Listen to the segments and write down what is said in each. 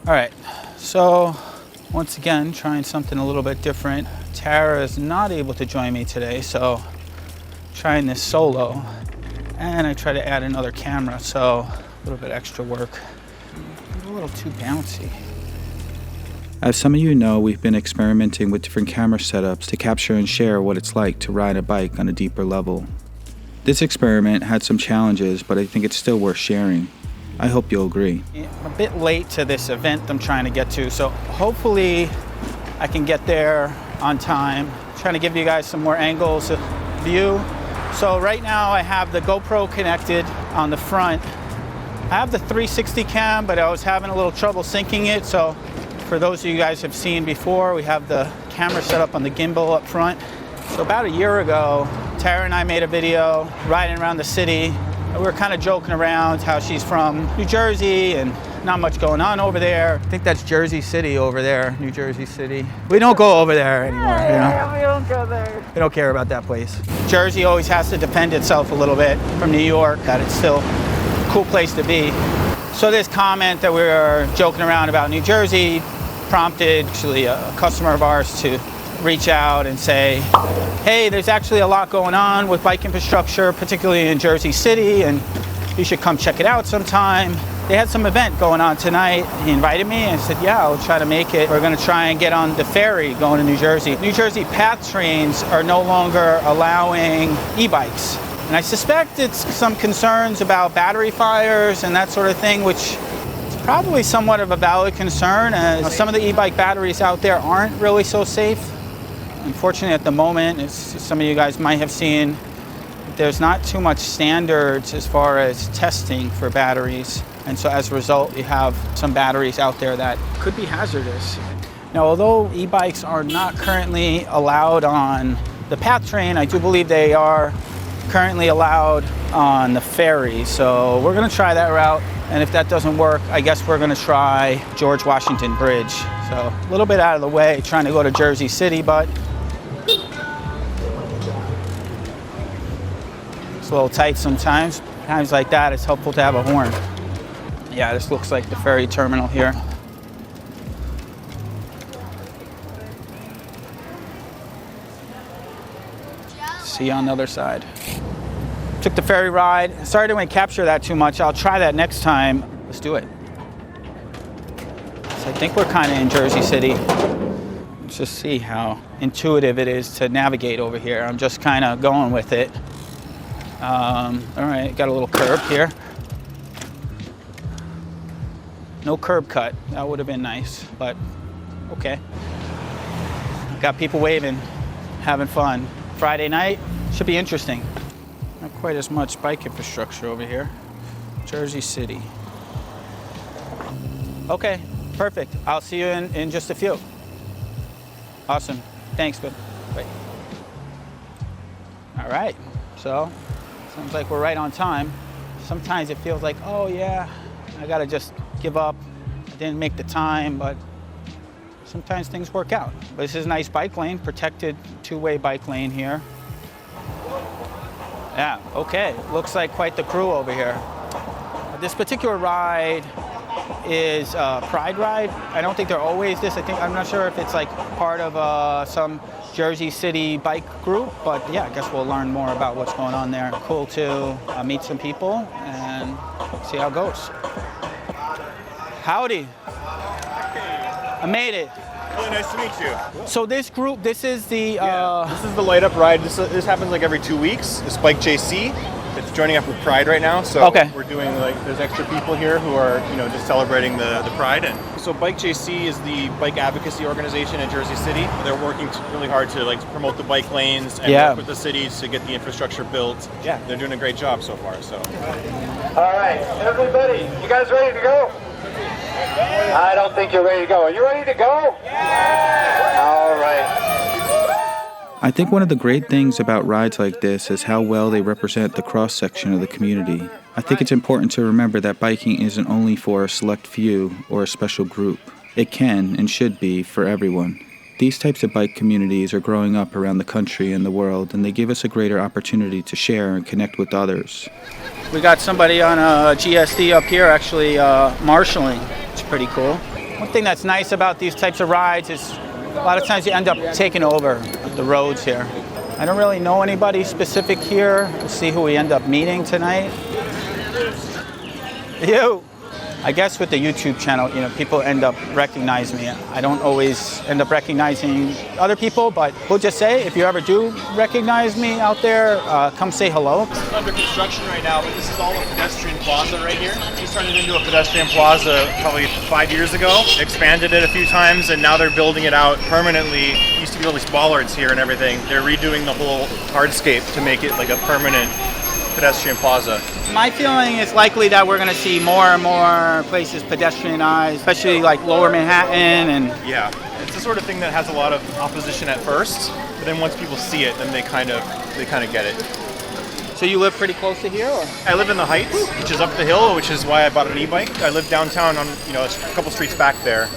All right, so once again, trying something a little bit different. Tara is not able to join me today, so trying this solo. And I try to add another camera, so a little bit extra work. A little too bouncy. As some of you know, we've been experimenting with different camera setups to capture and share what it's like to ride a bike on a deeper level. This experiment had some challenges, but I think it's still worth sharing. I hope you'll agree. I'm a bit late to this event I'm trying to get to, so hopefully I can get there on time. I'm trying to give you guys some more angles of view. So right now I have the GoPro connected on the front. I have the 360 cam, but I was having a little trouble syncing it. So for those of you guys have seen before, we have the camera set up on the gimbal up front. So about a year ago, Tara and I made a video riding around the city. We were kind of joking around how she's from New Jersey and not much going on over there. I think that's Jersey City over there, New Jersey City. We don't go over there anymore, you know? We don't go there. We don't care about that place. Jersey always has to defend itself a little bit from New York, that it's still a cool place to be. So this comment that we were joking around about New Jersey prompted actually a customer of ours to reach out and say, hey, there's actually a lot going on with bike infrastructure, particularly in Jersey City, and you should come check it out sometime. They had some event going on tonight. He invited me and I said, yeah, I'll try to make it. We're gonna try and get on the ferry going to New Jersey. New Jersey path trains are no longer allowing e-bikes. And I suspect it's some concerns about battery fires and that sort of thing, which is probably somewhat of a valid concern, as some of the e-bike batteries out there aren't really so safe. Unfortunately, at the moment, as some of you guys might have seen, there's not too much standards as far as testing for batteries. And so as a result, you have some batteries out there that could be hazardous. Now, although e-bikes are not currently allowed on the path train, I do believe they are currently allowed on the ferry. So we're gonna try that route. And if that doesn't work, I guess we're gonna try George Washington Bridge. So a little bit out of the way, trying to go to Jersey City, but it's a little tight sometimes. Times like that, it's helpful to have a horn. Yeah, this looks like the ferry terminal here. See you on the other side. Took the ferry ride. Sorry I didn't capture that too much. I'll try that next time. Let's do it. So I think we're kind of in Jersey City. Let's just see how intuitive it is to navigate over here. I'm just kind of going with it. All right, got a little curb here. No curb cut. That would have been nice, but okay. Got people waving, having fun. Friday night should be interesting. Not quite as much bike infrastructure over here. Jersey City. Okay, perfect. I'll see you in just a few. Awesome. Thanks, good. Bye. All right, so sounds like we're right on time. Sometimes it feels like, oh yeah, I gotta just give up. I didn't make the time, but sometimes things work out. But this is a nice bike lane, protected two-way bike lane here. Yeah, okay, looks like quite the crew over here. This particular ride is a Pride ride. I don't think they're always this. I'm not sure if it's like part of some Jersey City bike group, but yeah, I guess we'll learn more about what's going on there. Cool to meet some people and see how it goes. Howdy. I made it. Really nice to meet you. So this group, this is the... this is the light up ride. This happens like every 2 weeks. It's Bike JC. It's joining up with Pride right now. So okay. We're doing there's extra people here who are, just celebrating the Pride. And so Bike JC is the bike advocacy organization in Jersey City. They're working really hard to promote the bike lanes and work with the cities to get the infrastructure built. Yeah, they're doing a great job so far. So. All right, everybody, you guys ready to go? I don't think you're ready to go. Are you ready to go? Yeah! All right. I think one of the great things about rides like this is how well they represent the cross-section of the community. I think it's important to remember that biking isn't only for a select few or a special group. It can and should be for everyone. These types of bike communities are growing up around the country and the world, and they give us a greater opportunity to share and connect with others. We got somebody on a GSD up here actually marshalling. It's pretty cool. One thing that's nice about these types of rides is a lot of times you end up taking over the roads here. I don't really know anybody specific here. We'll see who we end up meeting tonight. You. I guess with the YouTube channel, people end up recognizing me. I don't always end up recognizing other people, but we'll just say, if you ever do recognize me out there, come say hello. This is under construction right now, but this is all a pedestrian plaza right here. We turned it into a pedestrian plaza probably 5 years ago, expanded it a few times, and now they're building it out permanently. It used to be all these bollards here and everything. They're redoing the whole hardscape to make it like a permanent pedestrian plaza. My feeling is likely that we're going to see more and more places pedestrianized, especially like Lower Manhattan and... Yeah, it's the sort of thing that has a lot of opposition at first, but then once people see it, then they kind of get it. So you live pretty close to here, or? I live in the Heights, which is up the hill, which is why I bought an e-bike. I live downtown on, a couple streets back there,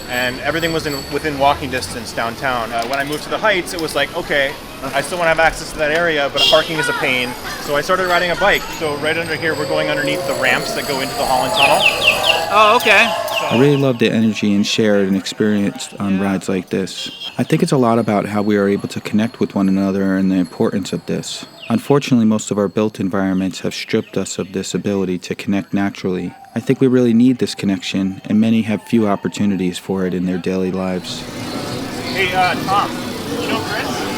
and everything was within walking distance downtown. When I moved to the Heights, it was like, okay, I still want to have access to that area, but parking is a pain. So I started riding a bike. So right under here, we're going underneath the ramps that go into the Holland Tunnel. Oh, okay. I really love the energy and shared and experienced on rides like this. I think it's a lot about how we are able to connect with one another and the importance of this. Unfortunately, most of our built environments have stripped us of this ability to connect naturally. I think we really need this connection, and many have few opportunities for it in their daily lives. Hey, Tom, you know Chris?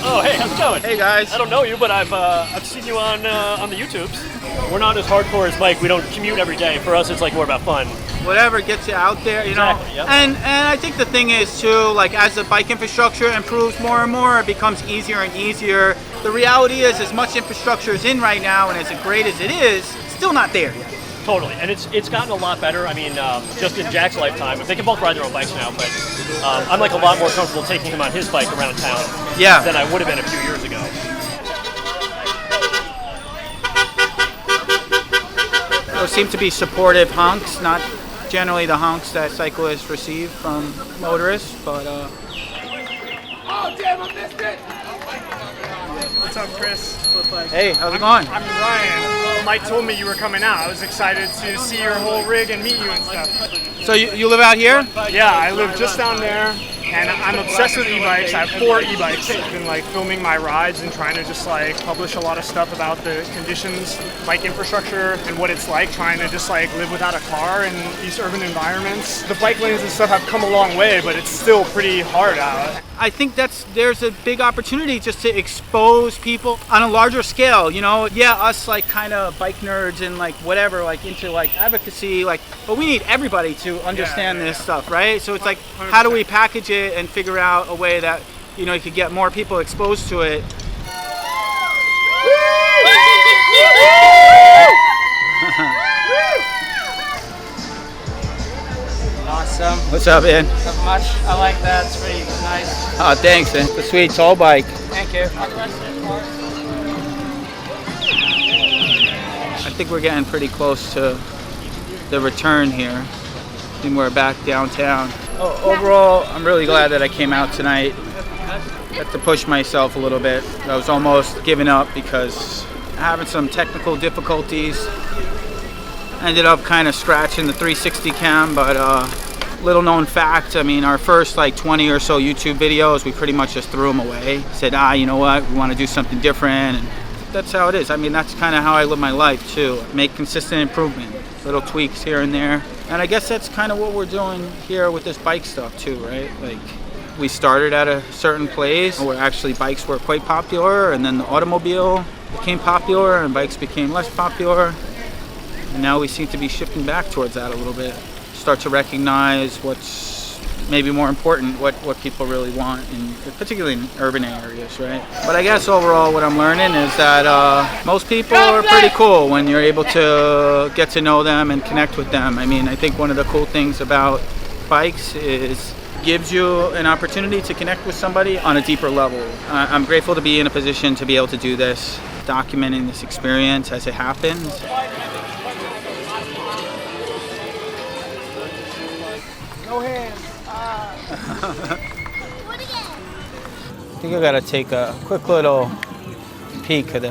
Oh, hey, how's it going? Hey, guys. I don't know you, but I've seen you on the YouTubes. We're not as hardcore as Mike. We don't commute every day. For us, it's like more about fun. Whatever gets you out there, Exactly, yep. And I think the thing is too, like as the bike infrastructure improves more and more, it becomes easier and easier. The reality is, as much infrastructure is in right now, and as great as it is, still not there yet. Totally, and it's gotten a lot better. I mean, just in Jack's lifetime, they can both ride their own bikes now, but I'm like a lot more comfortable taking him on his bike around town than I would have been a few years ago. There seem to be supportive honks, not generally the honks that cyclists receive from motorists, but Oh damn, I missed it! What's up, Chris? Hey, how's it going? I'm Ryan. Mike told me you were coming out. I was excited to see your whole rig and meet you and stuff. So you live out here? Yeah, I live just down there, and I'm obsessed with e-bikes. I have 4 e-bikes. I've been like filming my rides and trying to just like publish a lot of stuff about the conditions, bike infrastructure, and what it's like trying to just like live without a car in these urban environments. The bike lanes and stuff have come a long way, but it's still pretty hard out. I think there's a big opportunity just to expose people on a larger scale, Yeah, us like kind of bike nerds and like whatever, like into like advocacy, like, but we need everybody to understand this stuff, right? So it's like, 100%. How do we package it and figure out a way that, you could get more people exposed to it? Awesome. What's up, man? Not much. I like that. It's pretty nice. Oh, thanks, man. It's a sweet toll bike. Thank you. I think we're getting pretty close to the return here. I think we're back downtown. Overall, I'm really glad that I came out tonight. Got to push myself a little bit. I was almost giving up because having some technical difficulties. Ended up kind of scratching the 360 cam, but little known fact, I mean, our first like 20 or so YouTube videos, we pretty much just threw them away. Said, you know what, we want to do something different, and that's how it is. I mean, that's kind of how I live my life too. Make consistent improvement, little tweaks here and there. And I guess that's kind of what we're doing here with this bike stuff too, right? Like, we started at a certain place where actually bikes were quite popular, and then the automobile became popular and bikes became less popular. And now we seem to be shifting back towards that a little bit. Start to recognize what's maybe more important, what people really want, particularly in urban areas, right? But I guess overall what I'm learning is that most people are pretty cool when you're able to get to know them and connect with them. I mean, I think one of the cool things about bikes is gives you an opportunity to connect with somebody on a deeper level. I'm grateful to be in a position to be able to do this, documenting this experience as it happens. No hands. I think I gotta take a quick little peek at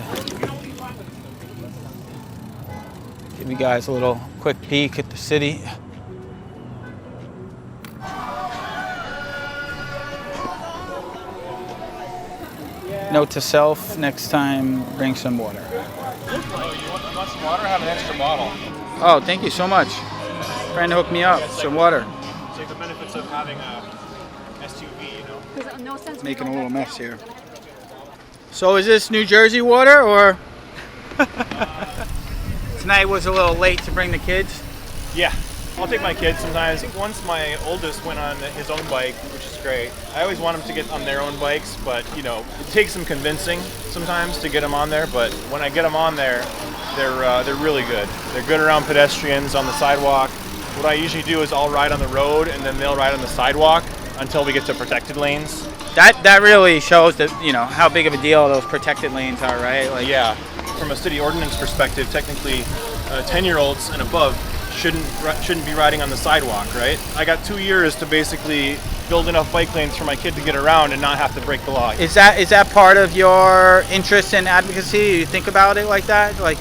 give you guys a little quick peek at the city. Note to self, next time, bring some water. Oh, you want some water? Have an extra bottle. Oh, thank you so much. Friend hooked me up. Some water. It's like the benefits of having a SUV, you know? Making a little mess here. So is this New Jersey water, or? Tonight was a little late to bring the kids. Yeah. I'll take my kids sometimes. Once my oldest went on his own bike, which is great. I always want them to get on their own bikes, but you know, it takes some convincing sometimes to get them on there. But when I get them on there, they're really good. They're good around pedestrians on the sidewalk. What I usually do is I'll ride on the road and then they'll ride on the sidewalk until we get to protected lanes. That really shows that, you know, how big of a deal those protected lanes are, right? Like, yeah. From a city ordinance perspective, technically, 10-year-olds and above shouldn't be riding on the sidewalk, right? I got 2 years to basically build enough bike lanes for my kid to get around and not have to break the law. Is that part of your interest in advocacy? You think about it like that? Like,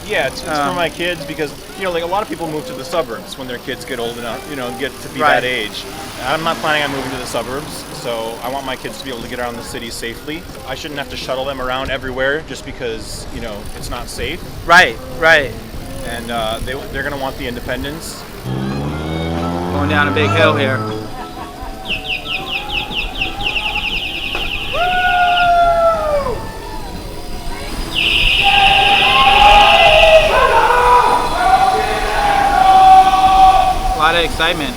yeah, it's for my kids because, you know, like a lot of people move to the suburbs when their kids get old enough, you know, get to be that age. I'm not planning on moving to the suburbs, so I want my kids to be able to get around the city safely. I shouldn't have to shuttle them around everywhere just because, you know, it's not safe. Right. And they're going to want the independence. Going down a big hill here. A lot of excitement.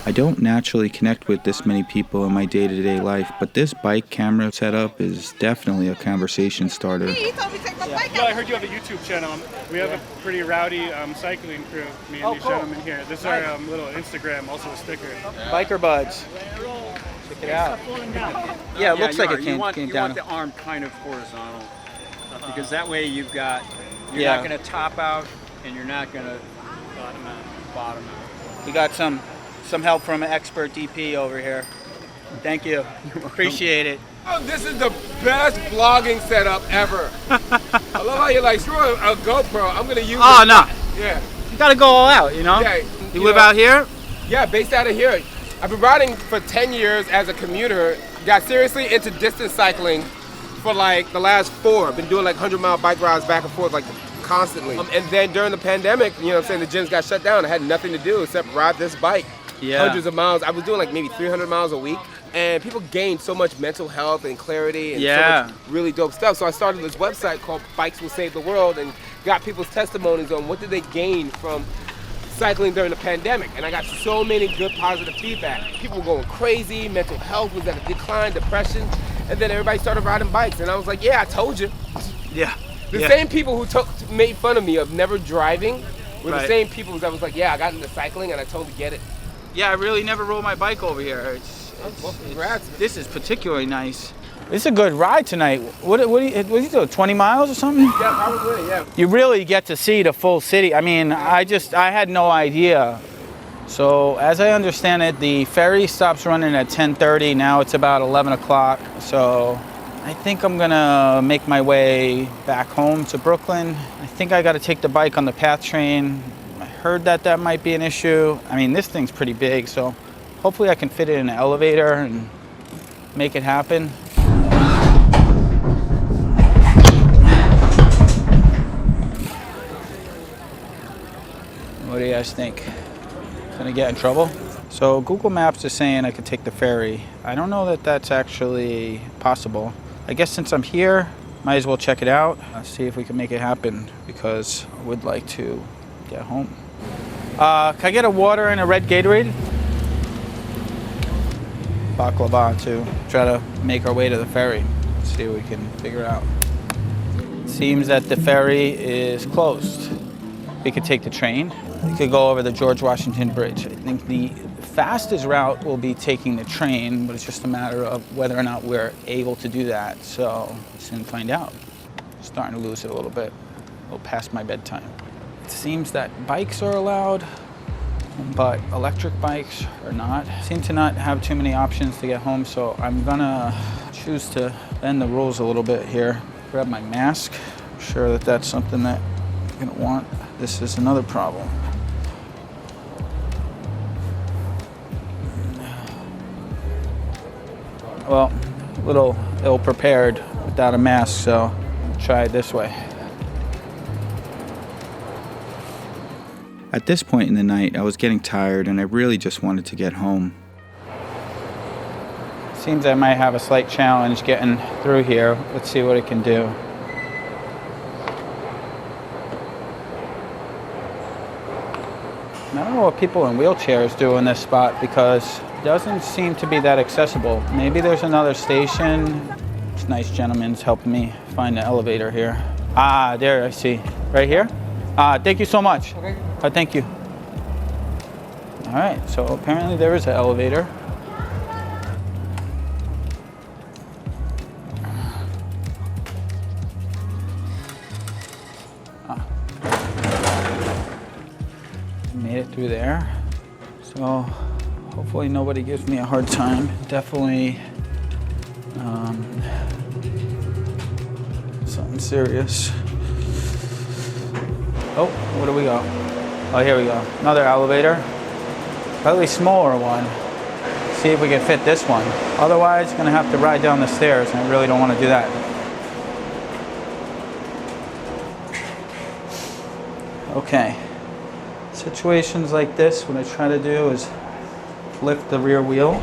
I don't naturally connect with this many people in my day-to-day life, but this bike camera setup is definitely a conversation starter. Yeah, I heard you have a YouTube channel. We have a pretty rowdy cycling crew, me and these gentlemen here. This is our little Instagram, also a sticker. Biker buds. Check it out. Yeah, it looks like it came down. You want the arm kind of horizontal, because that way you're not going to top out and you're not going to bottom out. We got some help from an expert DP over here. Thank you. Appreciate it. Oh, this is the best vlogging setup ever. I love how you're like, screw a GoPro, I'm gonna use Oh, it. no. Yeah. You gotta go all out, you know? Yeah, you live out here? Yeah, based out of here. I've been riding for 10 years as a commuter. Got seriously into distance cycling for like the last 4. I've been doing like 100-mile bike rides back and forth like constantly. And then during the pandemic, you know what I'm saying, the gyms got shut down. I had nothing to do except ride this bike. Yeah. Hundreds of miles. I was doing like maybe 300 miles a week. And people gained so much mental health and clarity and so much really dope stuff. So I started this website called Bikes Will Save the World and got people's testimonies on what did they gain from cycling during the pandemic. And I got so many good positive feedback. People were going crazy, mental health was at a decline, depression, and then everybody started riding bikes. And I was like, yeah, I told you. Yeah. The same people who made fun of me of never driving were the same people that was like, yeah, I got into cycling and I totally get it. Yeah, I really never rode my bike over here. This is particularly nice. It's a good ride tonight. What do you do, 20 miles or something? Yeah, probably, yeah. You really get to see the full city. I mean, I had no idea. So as I understand it, the ferry stops running at 10:30. Now it's about 11 o'clock. So I think I'm gonna make my way back home to Brooklyn. I think I gotta take the bike on the PATH train. I heard that might be an issue. I mean, this thing's pretty big, so hopefully I can fit it in an elevator and make it happen. What do you guys think? Gonna get in trouble? So Google Maps is saying I could take the ferry. I don't know that that's actually possible. I guess since I'm here, might as well check it out. See if we can make it happen because I would like to get home. Can I get a water and a red Gatorade? Baklava to try to make our way to the ferry. See what we can figure out. Seems that the ferry is closed. We could take the train. We could go over the George Washington Bridge. I think the fastest route will be taking the train, but it's just a matter of whether or not we're able to do that. So soon find out. Starting to lose it a little bit. A little past my bedtime. It seems that bikes are allowed, but electric bikes are not. Seem to not have too many options to get home, so I'm gonna choose to bend the rules a little bit here. Grab my mask. I'm sure that that's something that I'm gonna want. This is another problem. Well, a little ill-prepared without a mask, so I'll try it this way. At this point in the night, I was getting tired and I really just wanted to get home. Seems I might have a slight challenge getting through here. Let's see what it can do. I don't know what people in wheelchairs do in this spot because it doesn't seem to be that accessible. Maybe there's another station. This nice gentleman's helping me find the elevator here. Ah, there I see. Right here? Thank you so much. Okay. Thank you. All right, so apparently there is an elevator. Made it through there. So hopefully nobody gives me a hard time. Definitely something serious. Oh, what do we got? Oh, here we go. Another elevator. Slightly smaller one. See if we can fit this one. Otherwise, gonna have to ride down the stairs, and I really don't want to do that. Okay. Situations like this, what I try to do is lift the rear wheel.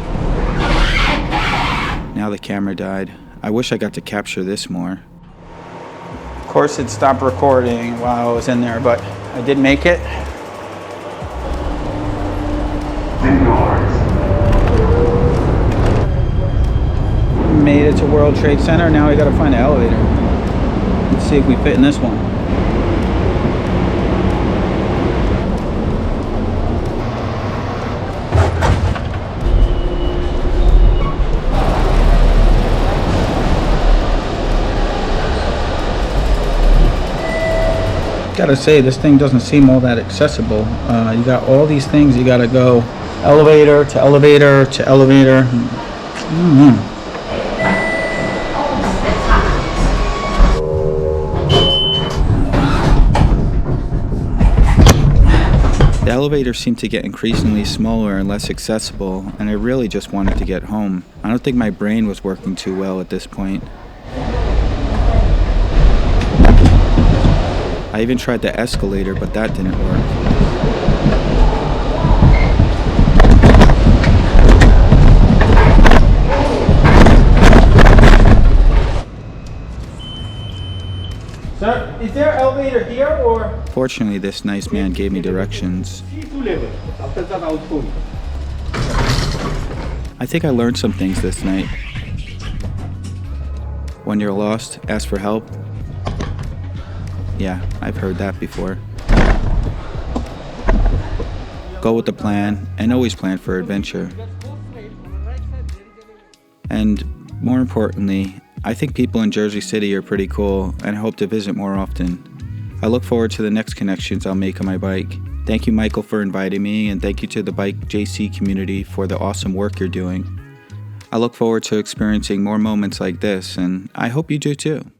Now the camera died. I wish I got to capture this more. Of course, it stopped recording while I was in there, but I did make it. Made it to World Trade Center. Now we gotta find an elevator. Let's see if we fit in this one. Gotta say, this thing doesn't seem all that accessible. You got all these things you gotta go elevator to elevator to elevator. The elevators seem to get increasingly smaller and less accessible, and I really just wanted to get home. I don't think my brain was working too well at this point. I even tried the escalator, but that didn't work. Sir, is there an elevator here or? Fortunately, this nice man gave me directions. I think I learned some things this night. When you're lost, ask for help. Yeah, I've heard that before. Go with the plan, and always plan for adventure. And more importantly, I think people in Jersey City are pretty cool, and I hope to visit more often. I look forward to the next connections I'll make on my bike. Thank you, Michael, for inviting me, and thank you to the Bike JC community for the awesome work you're doing. I look forward to experiencing more moments like this, and I hope you do too.